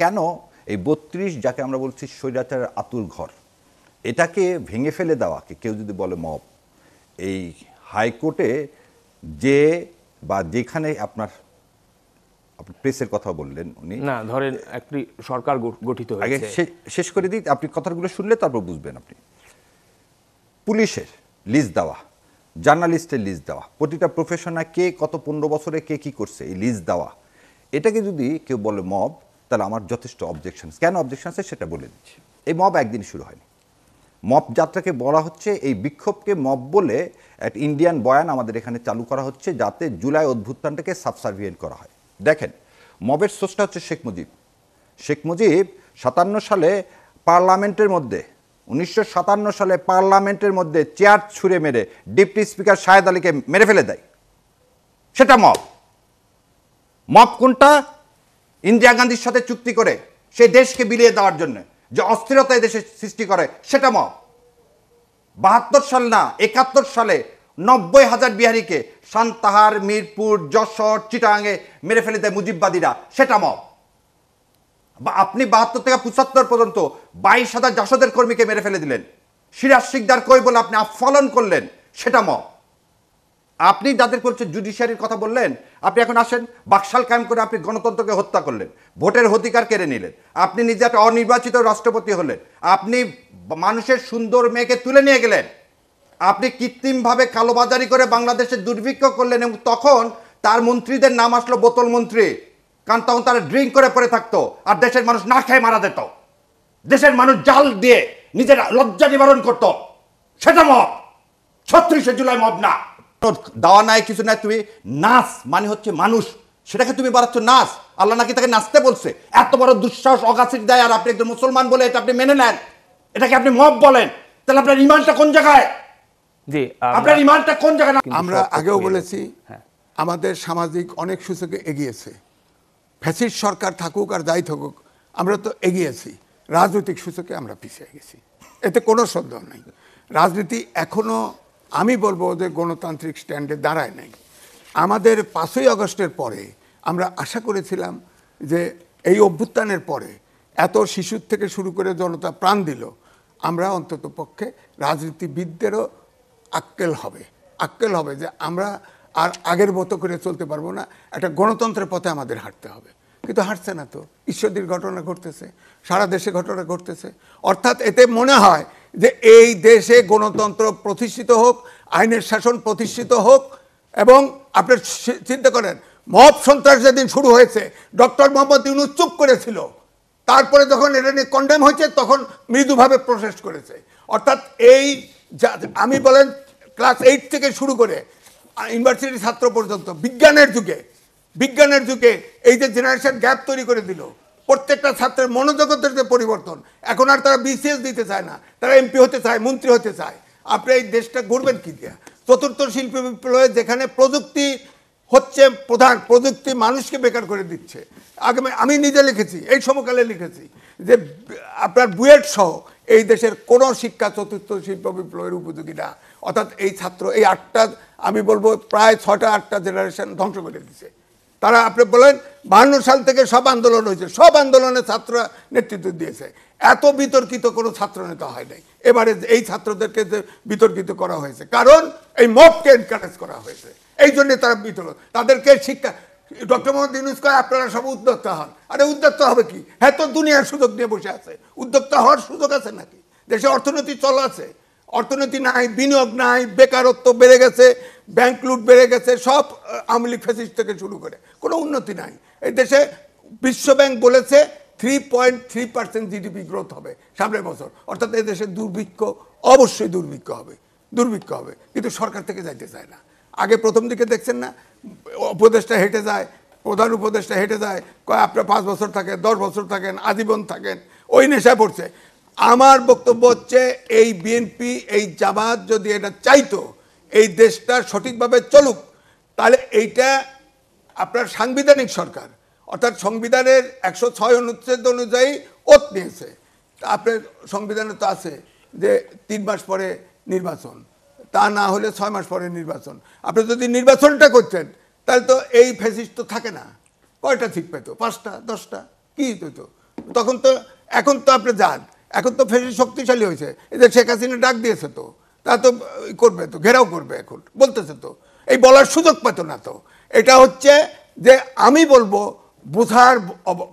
কেন এই ৩২ যাকে আমরা বলছি স্বৈরাচারের আতুর ঘর, এটাকে ভেঙে ফেলে দেওয়াকে কেউ যদি বলে মব, এই হাইকোর্টে যে বা যেখানে আপনার প্রেসের কথা বললেন উনি, না ধরেন একটি সরকার গঠিত হয়েছে, আগে শেষ করে দিই, আপনি কথাগুলো শুনলে তারপর বুঝবেন। আপনি পুলিশের লিস্ট দেওয়া, জার্নালিস্টের লিস্ট দেওয়া, প্রতিটা প্রফেশনাল কে কত 15 বছরে কে কি করছে এই লিস্ট দেওয়া, এটাকে যদি কেউ বলে মব, তাহলে আমার যথেষ্ট অবজেকশন। কেন অবজেকশন আছে সেটা বলে দিচ্ছি। এই মব একদিন শুরু হয়নি। মব যাত্রাকে বলা হচ্ছে, এই বিক্ষোভকে মব বলে এক ইন্ডিয়ান বয়ান আমাদের এখানে চালু করা হচ্ছে, যাতে জুলাই অভ্যুত্থানটাকে সাবসার্ভিয়েন্ট করা হয়। দেখেন, মবের সোর্সটা হচ্ছে শেখ মুজিব। শেখ মুজিব 57 সালে পার্লামেন্টের মধ্যে 1957 সালে পার্লামেন্টের মধ্যে চেয়ার ছুঁড়ে মেরে ডেপুটি স্পিকার শাহেদ আলীকে মেরে ফেলে দেয়। সেটা মব। মব কোনটা? ইন্দিরা গান্ধীর সাথে চুক্তি করে সেই দেশকে বিলিয়ে দেওয়ার জন্য যে অস্থিরতা দেশে সৃষ্টি করে, সেটা মব। 72 সাল না 71 সালে 90,000 বিহারিকে সান্তাহার, মিরপুর, যশোর, চিটাগাঙে মেরে ফেলে দেয় মুজিববাদীরা, সেটা মব। বা আপনি 72 থেকে 75 পর্যন্ত 22,000 জাসদের কর্মীকে মেরে ফেলে দিলেন, সিরাজ শিকদার কই বলে আপনি আস্ফালন করলেন, সেটা মব। আপনি যাদের করছে জুডিশিয়ারির কথা বললেন, আপনি এখন আসেন বাকশাল কায়েম করে আপনি গণতন্ত্রকে হত্যা করলেন, ভোটের অধিকার কেড়ে নিলেন, আপনি নিজে একটা অনির্বাচিত রাষ্ট্রপতি হলেন, আপনি মানুষের সুন্দর মেয়েকে তুলে নিয়ে গেলেন, আপনি কৃত্রিমভাবে কালোবাজারি করে বাংলাদেশে দুর্ভিক্ষ করলেন, এবং তখন তার মন্ত্রীদের নাম আসলো বোতল মন্ত্রী, কারণ তখন তারা ড্রিঙ্ক করে পড়ে থাকতো আর দেশের মানুষ না খেয়ে মারা যেত। দেশের মানুষ জাল দিয়ে নিজের লজ্জা নিবারণ করত, সেটা মব। 36শে জুলাই মব না। দাওয়া নাই, কিছু নাই, তুমি নাচ মানে হচ্ছে মানুষ, সেটাকে তুমি বাড়াচ্ছ নাচ। আল্লাহ নাকি তাকে নাচতে বলছে। এত বড় দুঃসাহস অগাছির দেয়, আর আপনি একজন মুসলমান বলে এটা আপনি মেনে নেন, এটাকে আপনি মব বলেন? তাহলে আপনার ইমানটা কোন জায়গায়? জি, আপনার ইমানটা কোন জায়গায়? আমরা আগেও বলেছি আমাদের সামাজিক অনেক সূচকে এগিয়েছে। ফ্যাসিস্ট সরকার থাকুক আর যাই থাকুক, আমরা তো এগিয়েছি। রাজনৈতিক সূচকে আমরা পিছিয়ে গেছি, এতে কোনো সন্দেহ নেই। রাজনীতি এখনো আমি বলবো যে গণতান্ত্রিক স্ট্যান্ডে দাঁড়ায় নাই। আমাদের 5ই আগস্টের পরে আমরা আশা করেছিলাম যে এই অভ্যুত্থানের পরে এত শিশুর থেকে শুরু করে জনতা প্রাণ দিল, আমরা অন্তত পক্ষে রাজনীতিবিদদেরও আক্কেল হবে যে আমরা আর আগের মতো করে চলতে পারবো না, একটা গণতন্ত্রের পথে আমাদের হাঁটতে হবে। কিন্তু হাঁটছে না তো। ঈশ্বরদীর ঘটনা ঘটতেছে, সারা দেশে ঘটনা ঘটতেছে। অর্থাৎ এতে মনে হয় যে এই দেশে গণতন্ত্র প্রতিষ্ঠিত হোক, আইনের শাসন প্রতিষ্ঠিত হোক। এবং আপনি চিন্তা করেন, মব সন্ত্রাস যেদিন শুরু হয়েছে, ডক্টর মোহাম্মদ ইউনূস চুপ করেছিল, তারপরে যখন এটা নিয়ে কন্ডেম হয়েছে তখন মৃদুভাবে প্রোটেস্ট করেছে। অর্থাৎ এই আমি বলেন ক্লাস 8 থেকে শুরু করে ইউনিভার্সিটির ছাত্র পর্যন্ত বিজ্ঞানের যুগে এই যে জেনারেশন গ্যাপ তৈরি করে দিল, প্রত্যেকটা ছাত্রের মনোজগতের যে পরিবর্তন, এখন আর তারা বিসিএস দিতে চায় না, তারা এমপি হতে চায়, মন্ত্রী হতে চায়। আপনি এই দেশটা গড়বেন কি দিয়া? চতুর্থ শিল্প বিপ্লবে যেখানে প্রযুক্তি হচ্ছে প্রধান, প্রযুক্তি মানুষকে বেকার করে দিচ্ছে। আমি নিজে লিখেছি, এই সমকালে লিখেছি যে আপনার বুয়েট সহ এই দেশের কোনো শিক্ষা চতুর্থ শিল্প বিপ্লবের উপযোগী না। অর্থাৎ এই ছাত্র এই 8টা, আমি বলবো প্রায় 6টা-8টা জেনারেশন ধ্বংস করে দিচ্ছে তারা। আপনি বলেন 52 সাল থেকে সব আন্দোলন হয়েছে, সব আন্দোলনে ছাত্ররা নেতৃত্ব দিয়েছে, এত বিতর্কিত কোনো ছাত্র নেতা হয় নাই। এবারে এই ছাত্রদেরকে যে বিতর্কিত করা হয়েছে, কারণ এই মবকে এনকারেজ করা হয়েছে, এই জন্য তারা বিতর্ক। তাদেরকে শিক্ষা, ডক্টর মোহাম্মদ ইউনূস কয় আপনারা সব উদ্যোক্তা হন। আরে উদ্যোক্তা হবে কি? হ্যাঁ, তো দুনিয়ার সুযোগ নিয়ে বসে আছে। উদ্যোক্তা হওয়ার সুযোগ আছে নাকি? দেশে অর্থনীতি চল আছে, অর্থনীতি নাই, বিনিয়োগ নাই, বেকারত্ব বেড়ে গেছে, ব্যাংক লুট বেড়ে গেছে, সব আওয়ামী লীগ ফ্যাসিস্ট থেকে শুরু করে কোনো উন্নতি নাই এই দেশে। বিশ্বব্যাংক বলেছে 3.3% জিডিপি গ্রোথ হবে সামনের বছর। অর্থাৎ এই দেশে দুর্ভিক্ষ, অবশ্যই দুর্ভিক্ষ হবে, কিন্তু সরকার থেকে যাইতে চায় না। আগে প্রথম দিকে দেখছেন না, উপদেষ্টা হেঁটে যায়, প্রধান উপদেষ্টা হেঁটে যায়, কয় আপনারা 5 বছর থাকেন, 10 বছর থাকেন, আজীবন থাকেন, ওই নেশায় পড়ছে। আমার বক্তব্য হচ্ছে এই বিএনপি, এই জামাত যদি এটা চাইতো এই দেশটা সঠিকভাবে চলুক, তাহলে এইটা আপনার সাংবিধানিক সরকার, অর্থাৎ সংবিধানের 106 অনুচ্ছেদ অনুযায়ী ওত নিয়েছে। আপনার সংবিধানে তো আছে যে 3 মাস পরে নির্বাচন, তা না হলে 6 মাস পরে নির্বাচন। আপনি যদি নির্বাচনটা করতেন তাহলে তো এই ফ্যাসিস্ট তো থাকে না। কয়টা ঠিক পেত? 5টা 10টা। কি হতো? তখন তো এখন তো আপনি যান, এখন তো ফেসিস শক্তিশালী হয়েছে, এই যে শেখ হাসিনা ডাক দিয়েছে তো, তা তো করবে তো, ঘেরাও করবে, এখন বলতেছে তো, এই বলার সুযোগ পেত না তো। এটা হচ্ছে যে আমি বলবো বোঝার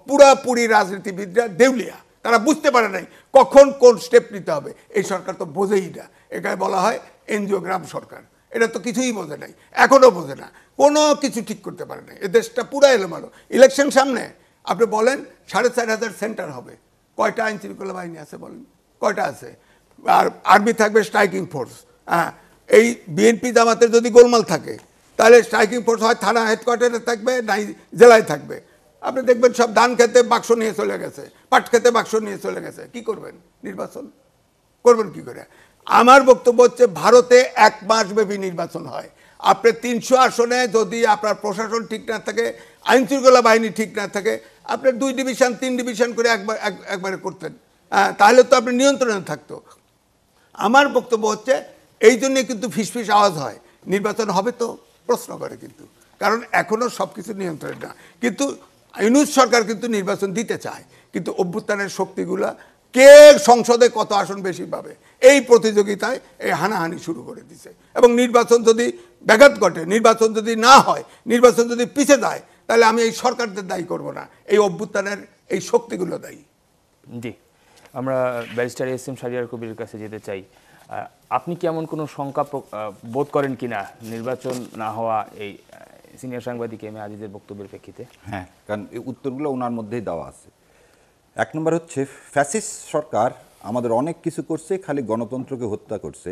পুরাপুরি রাজনীতিবিদরা দেউলিয়া, তারা বুঝতে পারে নাই কখন কোন স্টেপ নিতে হবে। এই সরকার তো বোঝেই না, এখানে বলা হয় এনজিওগ্রাম সরকার, এটা তো কিছুই বোঝে নাই, এখনো বোঝে না, কোনো কিছু ঠিক করতে পারে নাই। এ দেশটা পুরা এলোমেলো। ইলেকশন সামনে, আপনি বলেন 4,500 সেন্টার হবে, কয়টা আইন শৃঙ্খলা বাহিনী আছে বলেন, কয়টা আছে? আর আর্মি থাকবে, স্ট্রাইকিং ফোর্স। হ্যাঁ, এই বিএনপি জামাতের যদি গোলমাল থাকে তাহলে স্ট্রাইকিং ফোর্স হয় থানা হেডকোয়ার্টারে থাকবে, নাই জেলায় থাকবে। আপনি দেখবেন সব ধান খেতে বাক্স নিয়ে চলে গেছে, পাট খেতে বাক্স নিয়ে চলে গেছে। কি করবেন? নির্বাচন করবেন কি করে? আমার বক্তব্য হচ্ছে ভারতে 1 মাস ব্যাপী নির্বাচন হয়। আপনি 300 আসনে যদি আপনার প্রশাসন ঠিক না থাকে, আইন শৃঙ্খলা বাহিনী ঠিক না থাকে, আপনি 2 ডিভিশন 3 ডিভিশন করে একবারে করতেন, তাহলে তো আপনি নিয়ন্ত্রণে থাকতো। আমার বক্তব্য হচ্ছে এই জন্যে কিন্তু ফিসফিস আওয়াজ হয়, নির্বাচন হবে তো প্রশ্ন করে, কিন্তু কারণ এখনো সব কিছু নিয়ন্ত্রণে না। কিন্তু ইউনূস সরকার কিন্তু নির্বাচন দিতে চায়, কিন্তু অভ্যুত্থানের শক্তিগুলা কে সংসদে কত আসন বেশি পাবে এই প্রতিযোগিতায় এই হানাহানি শুরু করে দিছে। এবং নির্বাচন যদি ব্যাঘাত ঘটে, নির্বাচন যদি না হয়, নির্বাচন যদি পিছে যায়, তাহলে আমি এই সরকারদের দায়ী করব না, এই অভ্যুত্থানের এই শক্তিগুলো দায়ী। জি, আমরা ব্যারিস্টার এস.এম. শাহরিয়ার কবিরের কাছে যেতে চাই। আপনি কি এমন কোনো শঙ্কা বোধ করেন কিনা নির্বাচন না হওয়া এই সিনিয়র সাংবাদিক এম এ আজিজের বক্তব্যের প্রেক্ষিতে? হ্যাঁ, কারণ এই উত্তরগুলো ওনার মধ্যেই দেওয়া আছে। 1 নম্বর হচ্ছে ফ্যাসিস্ট সরকার আমাদের অনেক কিছু করছে, খালি গণতন্ত্রকে হত্যা করছে।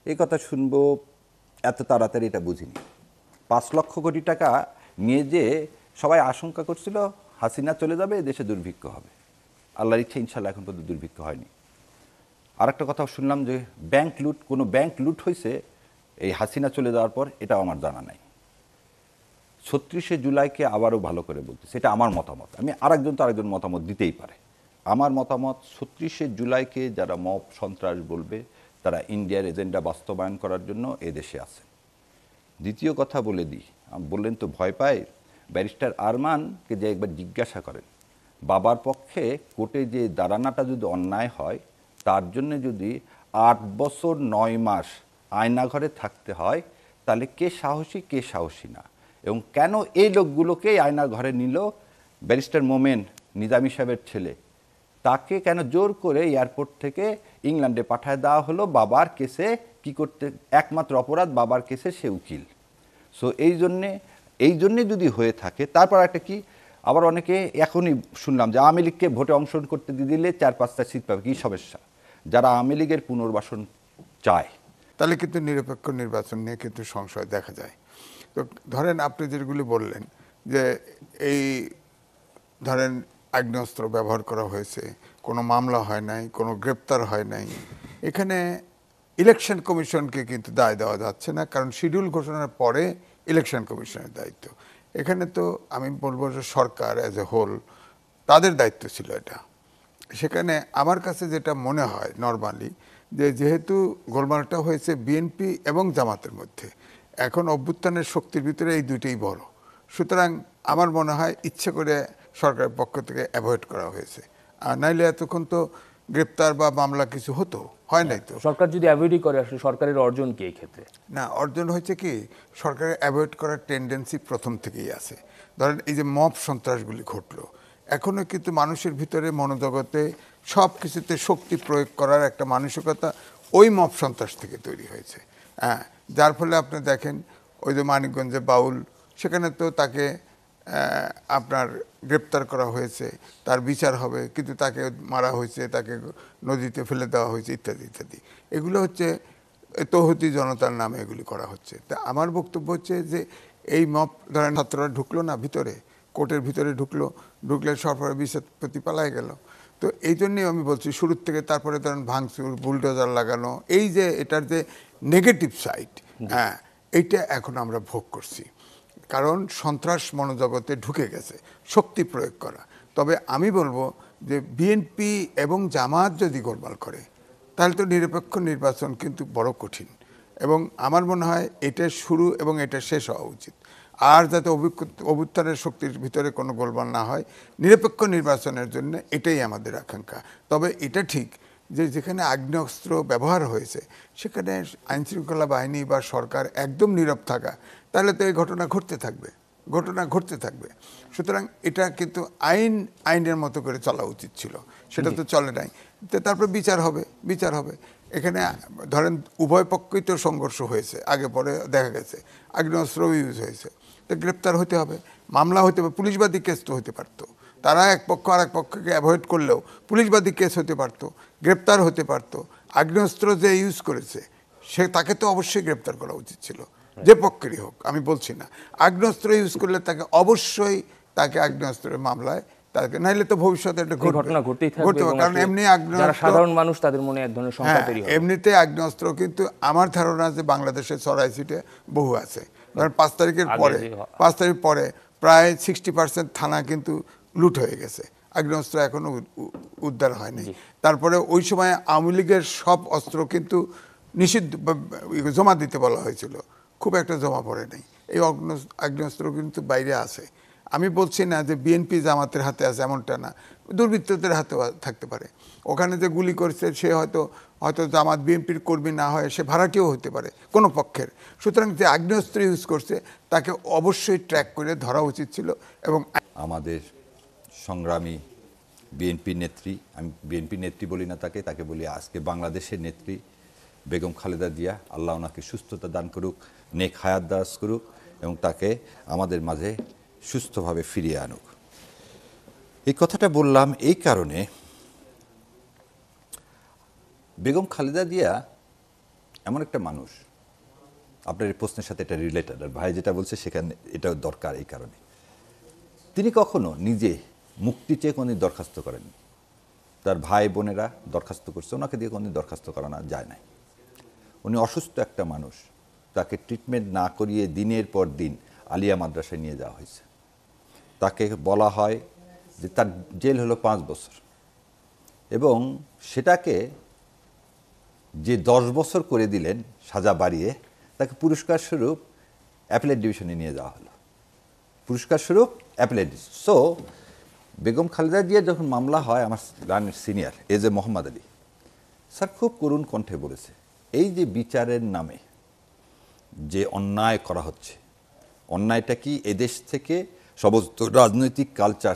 এই কথা শুনবো এত তাড়াতাড়ি এটা বুঝিনি। 5 লক্ষ কোটি টাকা নিয়ে যে সবাই আশঙ্কা করছিল হাসিনা চলে যাবে, দেশে দুর্ভিক্ষ হবে। আল্লাহর ইচ্ছা ইনশাল্লাহ এখন পর্যন্ত দুর্ভিক্ষ হয়নি। আর একটা কথা শুনলাম যে ব্যাংক লুট, কোনো ব্যাংক লুট হয়েছে এই হাসিনা চলে যাওয়ার পর, এটাও আমার জানা নাই। 36শে জুলাইকে আবারও ভালো করে বলতেছে, এটা আমার মতামত। আমি আরেকজন তো আরেকজন মতামত দিতেই পারে। আমার মতামত 36শে জুলাইকে যারা মব সন্ত্রাস বলবে, তারা ইন্ডিয়ার এজেন্ডা বাস্তবায়ন করার জন্য এদেশে আছে। দ্বিতীয় কথা বলে দিই, বললেন তো ভয় পায়, ব্যারিস্টার আরমানকে যে একবার জিজ্ঞাসা করেন, বাবার পক্ষে কোর্টে যে দাঁড়ানাটা যদি অন্যায় হয়, তার জন্য যদি 8 বছর 9 মাস আয়নাঘরে থাকতে হয়, তাহলে কে সাহসী না, এবং কেন এই লোকগুলোকে আয়নাঘরে নিল? ব্যারিস্টার মোমেন নিজামী সাহেবের ছেলে, তাকে কেন জোর করে এয়ারপোর্ট থেকে ইংল্যান্ডে পাঠায় দেওয়া হলো বাবার কেসে? কি করতে? একমাত্র অপরাধ বাবার কেসে সে উকিল। সো এই জন্যে যদি হয়ে থাকে, তারপর একটা কি, আবার অনেকে এখনই শুনলাম যে আওয়ামী লীগকে ভোটে অংশগ্রহণ করতে দিলে 4-5টা সিট পাবে। কী সমস্যা? যারা আওয়ামী লীগের পুনর্বাসন চায়, তাহলে কিন্তু নিরপেক্ষ নির্বাচন নিয়ে কিন্তু সংশয় দেখা যায়। তো ধরেন আপনি যেগুলি বললেন যে এই ধরেন আগ্নেয়াস্ত্র ব্যবহার করা হয়েছে, কোনো মামলা হয় নাই, কোনো গ্রেপ্তার হয় নাই, এখানে ইলেকশন কমিশনকে কিন্তু দায় দেওয়া যাচ্ছে না, কারণ শিডিউল ঘোষণার পরে ইলেকশন কমিশনের দায়িত্ব। এখানে তো আমি বলবো যে সরকার অ্যাজ এ হোল তাদের দায়িত্ব ছিল এটা। সেখানে আমার কাছে যেটা মনে হয় নরমালি, যে যেহেতু গোলমালটা হয়েছে বিএনপি এবং জামাতের মধ্যে, এখন অভ্যুত্থানের শক্তির ভিতরে এই দুইটাই বড়, সুতরাং আমার মনে হয় ইচ্ছে করে সরকারের পক্ষ থেকে অ্যাভয়েড করা হয়েছে। আর নাইলে এতক্ষণ তো গ্রেপ্তার বা মামলা কিছু হতো, হয় নাই তো। সরকার যদি অ্যাভয়েডই করে, আসলে সরকারের অর্জন কি এই ক্ষেত্রে? না, অর্জন হয়েছে কি, সরকারের অ্যাভয়েড করার টেন্ডেন্সি প্রথম থেকেই আছে। ধরেন এই যে মব সন্ত্রাসগুলি ঘটলো, এখনও কিন্তু মানুষের ভিতরে মনোজগতে সব কিছুতে শক্তি প্রয়োগ করার একটা মানসিকতা ওই মব সন্ত্রাস থেকে তৈরি হয়েছে। হ্যাঁ, যার ফলে আপনি দেখেন ওই যে মানিকগঞ্জে বাউল, সেখানে তো তাকে আপনার গ্রেপ্তার করা হয়েছে, তার বিচার হবে, কিন্তু তাকে মারা হয়েছে, তাকে নদীতে ফেলে দেওয়া হয়েছে, ইত্যাদি ইত্যাদি। এগুলো হচ্ছে তৌহিদি জনতার নামে এগুলি করা হচ্ছে। তা আমার বক্তব্য হচ্ছে যে এই মব, ধরেন ছাত্ররা ঢুকলো না ভিতরে, কোর্টের ভিতরে ঢুকলে সরকারের বিচারপতি পালায় গেল। তো এই জন্যই আমি বলছি শুরুর থেকে, তারপরে ধরেন ভাঙচুর, বুলডোজার লাগানো, এই যে এটার যে নেগেটিভ সাইড, হ্যাঁ, এইটা এখন আমরা ভোগ করছি, কারণ সন্ত্রাস মনোজগতে ঢুকে গেছে, শক্তি প্রয়োগ করা। তবে আমি বলবো যে বিএনপি এবং জামাত যদি গোলমাল করে, তাহলে তো নিরপেক্ষ নির্বাচন কিন্তু বড় কঠিন, এবং আমার মনে হয় এটা শুরু এবং এটা শেষ হওয়া উচিত। আর যাতে অভ্যুত্থানের শক্তির ভিতরে কোনো গোলমাল না হয়, নিরপেক্ষ নির্বাচনের জন্য এটাই আমাদের আকাঙ্ক্ষা। তবে এটা ঠিক যে যেখানে আগ্নেয়াস্ত্র ব্যবহার হয়েছে সেখানে আইনশৃঙ্খলা বাহিনী বা সরকার একদম নীরব থাকা, তাহলে তো এই ঘটনা ঘটতে থাকবে। সুতরাং এটা কিন্তু আইনের মতো করে চলা উচিত ছিল, সেটা তো চলে নাই। তো তারপর বিচার হবে। এখানে ধরেন উভয় পক্ষই তো সংঘর্ষ হয়েছে, আগে পরে দেখা গেছে আগ্নেয়াস্ত্র ইউজ হয়েছে, তো গ্রেপ্তার হতে হবে, মামলা হতে হবে, পুলিশবাদী কেস তো হতে পারতো। তারা এক পক্ষ আর এক পক্ষকে অ্যাভয়েড করলেও পুলিশবাদী কেস হতে পারতো, গ্রেপ্তার হতে পারতো। আগ্নেয়াস্ত্র যে ইউজ করেছে তাকে তো অবশ্যই গ্রেপ্তার করা উচিত ছিল, যে পক্ষেরই হোক, আমি বলছি না। আগ্নেয়াস্ত্র ইউজ করলে তাকে অবশ্যই আগ্নেয়াস্ত্রের মামলায় নাইলে তো ভবিষ্যতে একটা ঘটনা ঘটতেই থাকবে, কারণ এমনি যারা সাধারণ মানুষ তাদের মনে এক ধরনের শঙ্কা তৈরি হয়। এমনিতে আগ্নেয়াস্ত্র কিন্তু আমার ধারণা যে বাংলাদেশের 84-তে বহু আছে। কারণ 5 তারিখের পরে প্রায় 60% থানা কিন্তু লুট হয়ে গেছে, আগ্নেয়াস্ত্র এখনো উদ্ধার হয়নি। তারপরে ওই সময় আওয়ামী লীগের সব অস্ত্র কিন্তু নিষিদ্ধ জমা দিতে বলা হয়েছিল, খুব একটা জমা পড়ে নাই। এই আগ্নেয়াস্ত্র কিন্তু বাইরে আছে। আমি বলছি না যে বিএনপি জামাতের হাতে আছে, এমনটা না, দুর্বৃত্তদের হাতে থাকতে পারে। ওখানে যে গুলি করছে সে হয়তো জামাত বিএনপির কর্মী না হয়, সে ভাড়াটিও হতে পারে কোনো পক্ষের। সুতরাং যে আগ্নেয়াস্ত্র ইউজ করছে তাকে অবশ্যই ট্র্যাক করে ধরা উচিত ছিল। এবং আমাদের সংগ্রামী বিএনপি নেত্রী, আমি বিএনপি নেত্রী বলি না তাকে বলি আজকে বাংলাদেশের নেত্রী বেগম খালেদা জিয়া, আল্লাহ ওনাকে সুস্থতা দান করুক, নেক হায়াত দারাজ করুক এবং তাকে আমাদের মাঝে সুস্থভাবে ফিরিয়ে আনুক। এই কথাটা বললাম এই কারণে, বেগম খালেদা জিয়া এমন একটা মানুষ, আপনার এই প্রশ্নের সাথে এটা রিলেটেড, আর ভাই যেটা বলছে সেখানে এটাও দরকার। এই কারণে তিনি কখনো নিজে মুক্তি চেয়ে কোনোদিন দরখাস্ত করেননি। তার ভাই বোনেরা দরখাস্ত করছে, ওনাকে দিয়ে কোনোদিন দরখাস্ত করানো যায় নাই। উনি অসুস্থ একটা মানুষ, তাকে ট্রিটমেন্ট না করিয়ে দিনের পর দিন আলিয়া মাদ্রাসায় নিয়ে যাওয়া হয়েছে। তাকে বলা হয় যে তার জেল হলো 5 বছর, এবং সেটাকে যে 10 বছর করে দিলেন সাজা বাড়িয়ে, তাকে পুরস্কার স্বরূপ অ্যাপিলেট ডিভিশনে নিয়ে যাওয়া হলো, পুরস্কার স্বরূপ অ্যাপিলেট। সো বেগম খালেদা জিয়ার যখন মামলা হয়, আমার গানের সিনিয়র এজে মোহাম্মদ আলী স্যার খুব করুণ কণ্ঠে বলেছে, এই যে বিচারের নামে যে অন্যায় করা হচ্ছে, অন্যায়টা কি এদেশ থেকে সমস্ত রাজনৈতিক কালচার,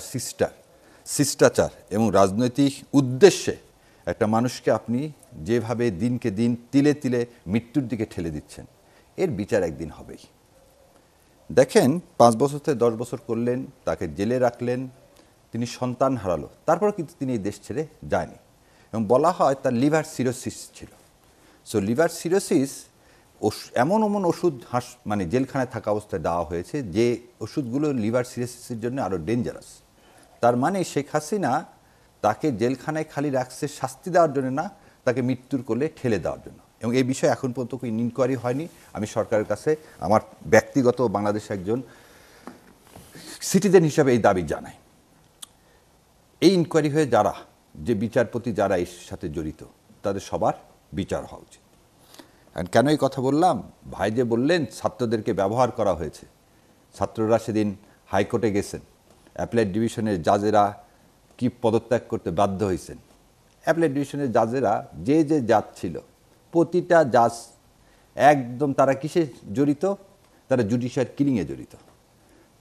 শিষ্টাচার এবং রাজনৈতিক উদ্দেশ্যে একটা মানুষকে আপনি যেভাবে দিনকে দিন তিলে তিলে মৃত্যুর দিকে ঠেলে দিচ্ছেন, এর বিচার একদিন হবেই। দেখেন 5 বছর থেকে 10 বছর করলেন, তাকে জেলে রাখলেন, তিনি সন্তান হারালো, তারপর কিন্তু তিনি এই দেশ ছেড়ে যায়নি। এবং বলা হয় তার লিভার সিরোসিস ছিল। সো লিভার সিরোসিস এমন ওষুধ মানে জেলখানায় থাকা অবস্থায় দেওয়া হয়েছে যে ওষুধগুলো লিভার সিরোসিসের জন্য আরও ডেঞ্জারাস। তার মানে শেখ হাসিনা তাকে জেলখানায় খালি রাখছে শাস্তি দেওয়ার জন্য না, তাকে মৃত্যুর কোলে ঠেলে দেওয়ার জন্য। এবং এই বিষয়ে এখন পর্যন্ত কোনো ইনকোয়ারি হয়নি। আমি সরকারের কাছে আমার ব্যক্তিগত বাংলাদেশের একজন সিটিজেন হিসাবে এই দাবি জানাই, এই ইনকোয়ারি হয়ে যে বিচারপতি যারা এর সাথে জড়িত, তাদের সবার বিচার হওয়া উচিত। কেন এই কথা বললাম? ভাই যে বললেন ছাত্রদেরকে ব্যবহার করা হয়েছে, ছাত্ররা সেদিন হাইকোর্টে গেছেন, অ্যাপিলেট ডিভিশনের জাজেরা কি পদত্যাগ করতে বাধ্য হয়েছেন। অ্যাপিলেট ডিভিশনের জাজেরা যে জাজ ছিল, প্রতিটা জাজ একদম তারা কিসে জড়িত? তারা জুডিশিয়াল কিলিংয়ে জড়িত।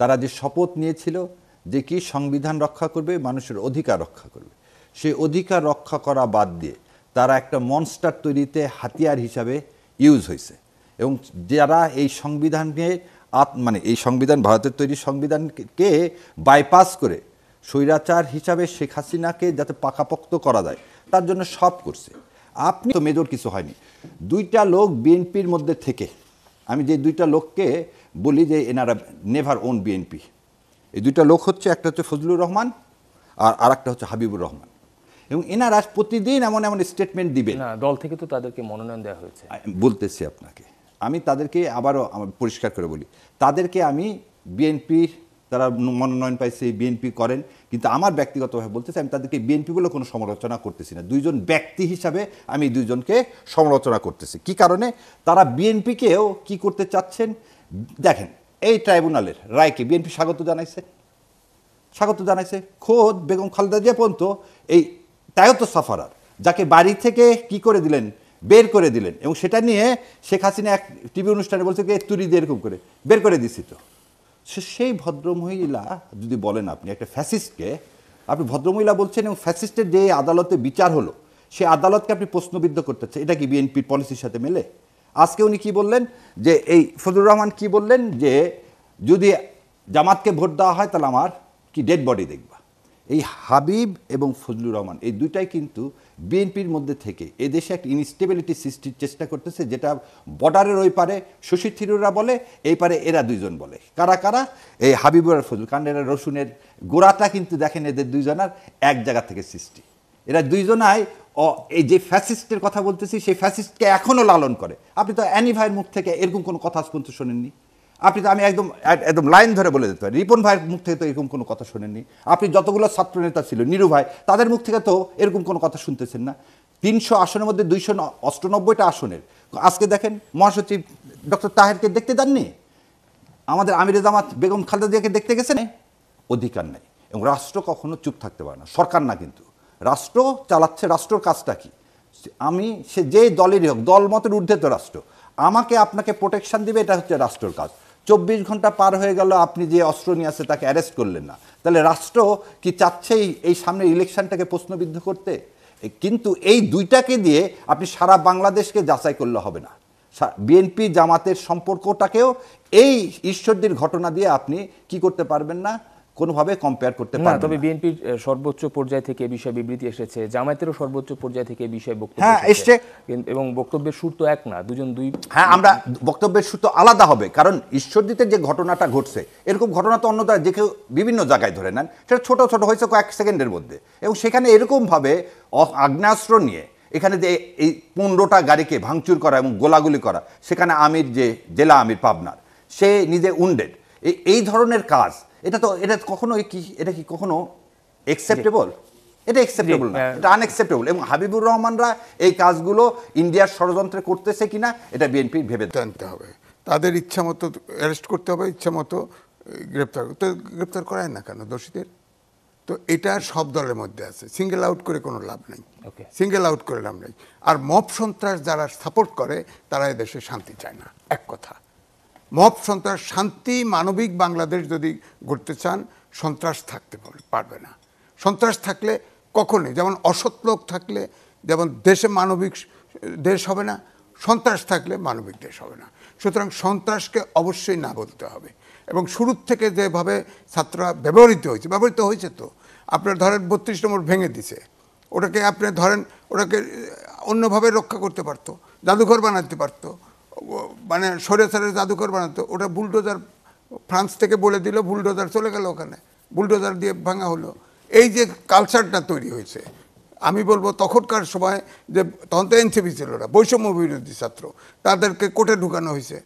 তারা যে শপথ নিয়েছিল যে কি সংবিধান রক্ষা করবে, মানুষের অধিকার রক্ষা করবে, সেই অধিকার রক্ষা করা বাদ দিয়ে তারা একটা মনস্টার তৈরিতে হাতিয়ার হিসাবে ইউজ হয়েছে। এবং যারা এই সংবিধানকে মানে এই সংবিধান, ভারতের তৈরি সংবিধানকে বাইপাস করে স্বৈরাচার হিসাবে শেখ হাসিনাকে যাতে পাকাপোক্ত করা যায় তার জন্য সব করছে। আপনি তো মেজর কিছু হয়নি। 2টা লোক বিএনপির মধ্যে থেকে, আমি যে 2টা লোককে বলি যে এনারা নেভার ওন বিএনপি, এই 2টা লোক হচ্ছে, একটা হচ্ছে ফজলুর রহমান আর একটা হচ্ছে হাবিবুর রহমান। এবং এনারা প্রতিদিন এমন স্টেটমেন্ট দিবেন। না, দল থেকে তো তাদেরকে মনোনয়ন দেওয়া হয়েছে। বলতেছি আপনাকে, আমি তাদেরকে আবারও পরিষ্কার করে বলি, তাদেরকে আমি বিএনপির, তারা মনোনয়ন পাইছে, বিএনপি করেন, কিন্তু আমার ব্যক্তিগতভাবে বলতেছি, আমি তাদেরকে বিএনপি বলে কোনো সমালোচনা করতেছি না। 2জন ব্যক্তি হিসাবে আমি 2জনকে সমালোচনা করতেছি। কি কারণে? তারা বিএনপিকেও কি করতে চাচ্ছেন দেখেন। এই ট্রাইব্যুনালের রায়কে বিএনপি স্বাগত জানাইছে? স্বাগত জানাইছে। খোদ বেগম খালেদা জিয়া পর্যন্ত এই তায়ত সাফারার, যাকে বাড়ি থেকে কি করে দিলেন, বের করে দিলেন, এবং সেটা নিয়ে শেখ হাসিনা এক টিভি অনুষ্ঠানে বলছে যে তুরি দিয়ে এরকম করে বের করে দিছি। তো সেই ভদ্রমহিলা যদি বলেন আপনি একটা ফ্যাসিস্টকে আপনি ভদ্রমহিলা বলছেন, এবং ফ্যাসিস্টের যে আদালতে বিচার হলো সেই আদালতকে আপনি প্রশ্নবিদ্ধ করতে চাচ্ছেন, এটা কি বিএনপির পলিসির সাথে মেলে? আজকে উনি কি বললেন যে এই ফজলুর রহমান কি বললেন যে যদি জামাতকে ভোট দেওয়া হয় তাহলে আমার কি ডেড বডি দেখবা। এই হাবিব এবং ফজলুর রহমান এই দুইটাই কিন্তু বিএনপির মধ্যে থেকে এদেশে একটা ইনস্টেবিলিটি সৃষ্টির চেষ্টা করতেছে, যেটা বর্ডারের ওই পারে শশী থিরুরা বলে, এই পারে এরা দুইজন বলে। কারা কারা? এই হাবিব আর ফজলুল। কারণ এরা রসুনের গোড়াটা কিন্তু দেখেন এদের দুইজনার এক জায়গা থেকে সৃষ্টি। এরা দুইজনাই এই যে ফ্যাসিস্টের কথা বলতেছি সেই ফ্যাসিস্টকে এখনও লালন করে। আপনি তো অ্যানি ভাইয়ের মুখ থেকে এরকম কোনো কথা পর্যন্ত শোনেননি। আপনি তো আমি একদম একদম লাইন ধরে বলে দিতে পারি, রিপন ভাইয়ের মুখ থেকে তো এরকম কোনো কথা শোনেননি। আপনি যতগুলো ছাত্রনেতা ছিল, নিরু ভাই, তাদের মুখ থেকে তো এরকম কোনো কথা শুনতেছেন না। 300 আসনের মধ্যে 298টা আসনের আজকে দেখেন মহাসচিব ডক্টর তাহেরকে দেখতে দেননি, আমাদের আমিরে জামাত বেগম খালেদা জিয়াকে দেখতে গেছেন। অধিকার নেই, এবং রাষ্ট্র কখনো চুপ থাকতে পারে না। সরকার না, কিন্তু রাষ্ট্র চালাচ্ছে। রাষ্ট্রের কাজটা কি? আমি সে যেই দলেরই হোক, দল মতের ঊর্ধ্বে তো রাষ্ট্র। আমাকে আপনাকে প্রোটেকশন দিবে, এটা হচ্ছে রাষ্ট্রের কাজ। 24 ঘন্টা পার হয়ে গেল, আপনি যে অস্ত্র নিয়ে আসছে তাকে অ্যারেস্ট করলেন না, তাহলে রাষ্ট্র কি চাচ্ছে এই সামনের ইলেকশনটাকে প্রশ্নবিদ্ধ করতে? কিন্তু এই দুইটাকে দিয়ে আপনি সারা বাংলাদেশকে যাচাই করলে হবে না। বিএনপি জামাতের সম্পর্কটাকেও এই ঈশ্বরদীর ঘটনা দিয়ে আপনি কি করতে পারবেন না, কোনোভাবে কম্পেয়ার করতে পারবেন না। তবে বিএনপির সর্বোচ্চ পর্যায় থেকে বিষয় বিবৃতি এসেছে, জামায়াতেরও সর্বোচ্চ পর্যায় থেকে বিষয় বক্তব্য এসেছে, এবং বক্তব্যের সুর তো এক না, দুই। হ্যাঁ, আমরা বক্তব্যের সুর তো আলাদা হবে, কারণ ঈশ্বরদীতে যে ঘটনাটা ঘটছে এরকম ঘটনা তো অন্য যে কেউ বিভিন্ন জায়গায় ধরে নেন, সেটা ছোট ছোট হয়েছে কয়েক সেকেন্ডের মধ্যে, এবং সেখানে এরকমভাবে আগ্নেয়াস্ত্র নিয়ে এখানে যে এই 15টা গাড়িকে ভাঙচুর করা এবং গোলাগুলি করা, সেখানে আমির যে জেলা আমির পাবনার, সে নিজে উন্ডেড, এই ধরনের কাজ, এটা কি কখনো অ্যাকসেপ্টেবল? এটা অ্যাকসেপ্টেবল না, এটা আনঅ্যাকসেপ্টেবল। এবং হাবিবুর রহমানরা এই কাজগুলো ইন্ডিয়ার ষড়যন্ত্রে করতেছে কিনা এটা বিএনপি ভেবে জানতে হবে। তাদের ইচ্ছা মতো অ্যারেস্ট করতে হবে, ইচ্ছা মতো গ্রেপ্তার করায় না কেন দোষীদের? তো এটা সব দলের মধ্যে আছে, সিঙ্গেল আউট করে কোনো লাভ নেই, সিঙ্গেল আউট করে লাভ নেই। আর মব সন্ত্রাস যারা সাপোর্ট করে তারা এদেশে শান্তি চায় না, এক কথা। মব সন্ত্রাস, শান্তি মানবিক বাংলাদেশ যদি গড়তে চান, সন্ত্রাস থাকতে পারবে না। সন্ত্রাস থাকলে কখনোই, যেমন অসৎ লোক থাকলে যেমন দেশে মানবিক দেশ হবে না, সন্ত্রাস থাকলে মানবিক দেশ হবে না। সুতরাং সন্ত্রাসকে অবশ্যই না বলতে হবে। এবং শুরুর থেকে যেভাবে ছাত্ররা ব্যবহৃত হয়েছে তো আপনার ধরেন 32 নম্বর ভেঙে দিছে, ওটাকে আপনি ধরেন ওটাকে অন্যভাবে রক্ষা করতে পারতো, জাদুঘর বানাতে পারতো, মানে সরেসারের জাদুঘর বানাতো, ওটা বুলডোজার ফ্রান্স থেকে বলে দিল, বুলডোজার চলে গেল ওখানে, বুলডোজার দিয়ে ভাঙা হলো। এই যে কালচারটা তৈরি হয়েছে, আমি বলবো তখনকার সময় যে তখন তো এনসিপি ছিল না, বৈষম্য বিরোধী ছাত্র, তাদেরকে কোর্টে ঢুকানো হয়েছে,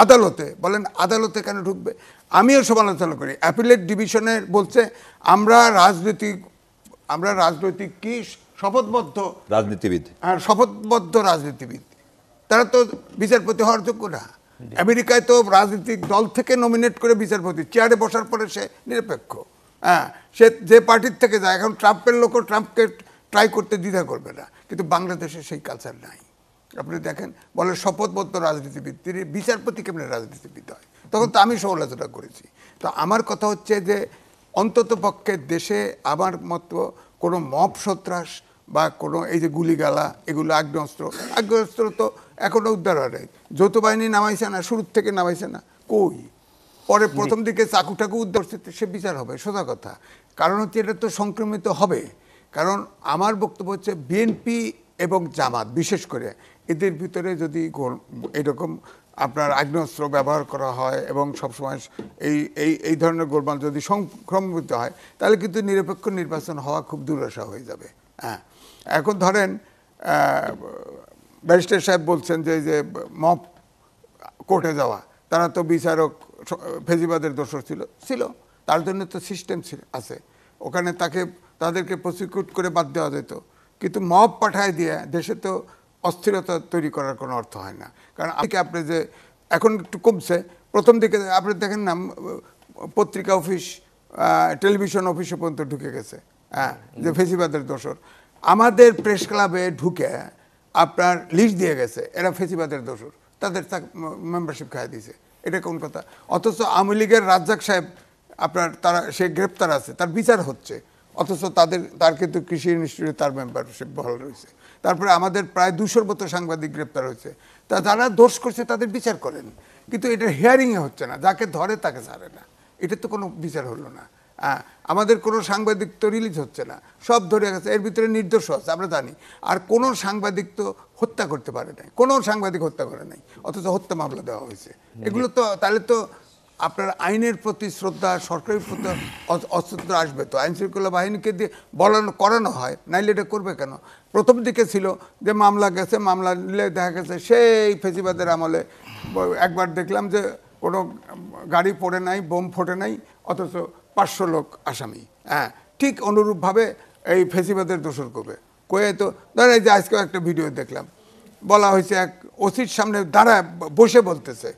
আদালতে। বলেন আদালতে কেন ঢুকবে? আমিও সমালোচনা করি। অ্যাপিলেট ডিভিশনের বলছে আমরা রাজনৈতিক কি শপথবদ্ধ রাজনীতিবিদ, আর শপথবদ্ধ রাজনীতিবিদ, তারা তো বিচারপতি হওয়ার যোগ্য না। আমেরিকায় তো রাজনৈতিক দল থেকে নমিনেট করে বিচারপতি, চেয়ারে বসার পরে সে নিরপেক্ষ। হ্যাঁ, সে যে পার্টির থেকে যায়, এখন ট্রাম্পের লোকও ট্রাম্পকে ট্রাই করতে দ্বিধা করবে না, কিন্তু বাংলাদেশে সেই কালচার নাই। আপনি দেখেন, বলে শপথবদ্ধ রাজনীতিবিদ, তিনি বিচারপতি কেমন রাজনীতিবিদ হয়? তখন তো আমি সমালোচনা করেছি। তো আমার কথা হচ্ছে যে অন্তত পক্ষে দেশে আমার মতো কোনো মব সন্ত্রাস বা কোনো এই যে গুলিগালা, এগুলো আগ্নেয়াস্ত্র তো এখনও উদ্ধার হয় নাই। যৌথ বাহিনী নামাইছে না, শুরুর থেকে নামাইছে না, কই? পরে প্রথম দিকে চাকুটাকে উদ্ধার করতে সে বিচার হবে, সোজা কথা। কারণ হচ্ছে এটা তো সংক্রমিত হবে। কারণ আমার বক্তব্য হচ্ছে বিএনপি এবং জামাত বিশেষ করে এদের ভিতরে যদি এরকম আপনার আগ্নেয়াস্ত্র ব্যবহার করা হয় এবং সবসময় এই ধরনের গোলমাল যদি সংক্রমিত হয়, তাহলে কিন্তু নিরপেক্ষ নির্বাচন হওয়া খুব দুরাশা হয়ে যাবে। হ্যাঁ, এখন ধরেন ব্যারিস্টার সাহেব বলছেন যে মব কোর্টে যাওয়া, তারা তো বিচারক ফেজিবাদের দোষর ছিল, তার জন্য তো সিস্টেম আছে ওখানে, তাদেরকে প্রসিকিউট করে বাদ দেওয়া যেত। কিন্তু মব পাঠায় দিয়ে দেশে তো অস্থিরতা তৈরি করার কোনো অর্থ হয় না। কারণ আপনি যে এখন একটু কমছে, প্রথম দিকে আপনি দেখেন না পত্রিকা অফিস টেলিভিশন অফিসে পর্যন্ত ঢুকে গেছে, হ্যাঁ, যে ফেসিবাদের দোসর। আমাদের প্রেস ক্লাবে ঢুকে আপনার লিস্ট দিয়ে গেছে এরা ফেসিবাদের দোসর, তাদের মেম্বারশিপ খাইয়ে দিয়েছে। এটা কোন কথা? অথচ আওয়ামী লীগের রাজ্জাক সাহেব আপনার তারা সে গ্রেপ্তার আছে, তার বিচার হচ্ছে, অথচ তার কিন্তু কৃষি ইনস্টিটিউটে তার মেম্বারশিপ বহাল রয়েছে। তারপরে আমাদের প্রায় 200-র মতো সাংবাদিক গ্রেপ্তার হয়েছে। তা যারা দোষ করছে তাদের বিচার করেন, কিন্তু এটা হিয়ারিংয়ে হচ্ছে না, যাকে ধরে তাকে ছাড়ে না। এটা তো কোনো বিচার হলো না। আমাদের কোনো সাংবাদিক তো রিলিজ হচ্ছে না, সব ধরে গেছে, এর ভিতরে নির্দোষ আছে আমরা জানি। আর কোনো সাংবাদিক তো হত্যা করতে পারে নাই, কোনো সাংবাদিক হত্যা করে নাই, অথচ হত্যা মামলা দেওয়া হয়েছে। এগুলো তো তাহলে তো আপনার আইনের প্রতি শ্রদ্ধা, সরকারের প্রতি অশ্রদ্ধা আসবে। তো আইন শৃঙ্খলা বাহিনীকে দিয়ে করানো হয়, নাইলে এটা করবে কেন? প্রথম দিকে ছিল যে মামলা গেছে, মামলা নিলে দেখা গেছে সেই ফেসিবাদের আমলে একবার দেখলাম যে কোনো গাড়ি পড়ে নাই, বোম ফোটে নাই, অথচ 500 লোক আসামি। হ্যাঁ, ঠিক অনুরূপভাবে এই ফেসিবাদের দোষর করবে কয়ে। তো ধরেন এই যে আজকেও একটা ভিডিও দেখলাম, বলা হয়েছে এক ওসির সামনে দাঁড়ায় বসে বলতেছে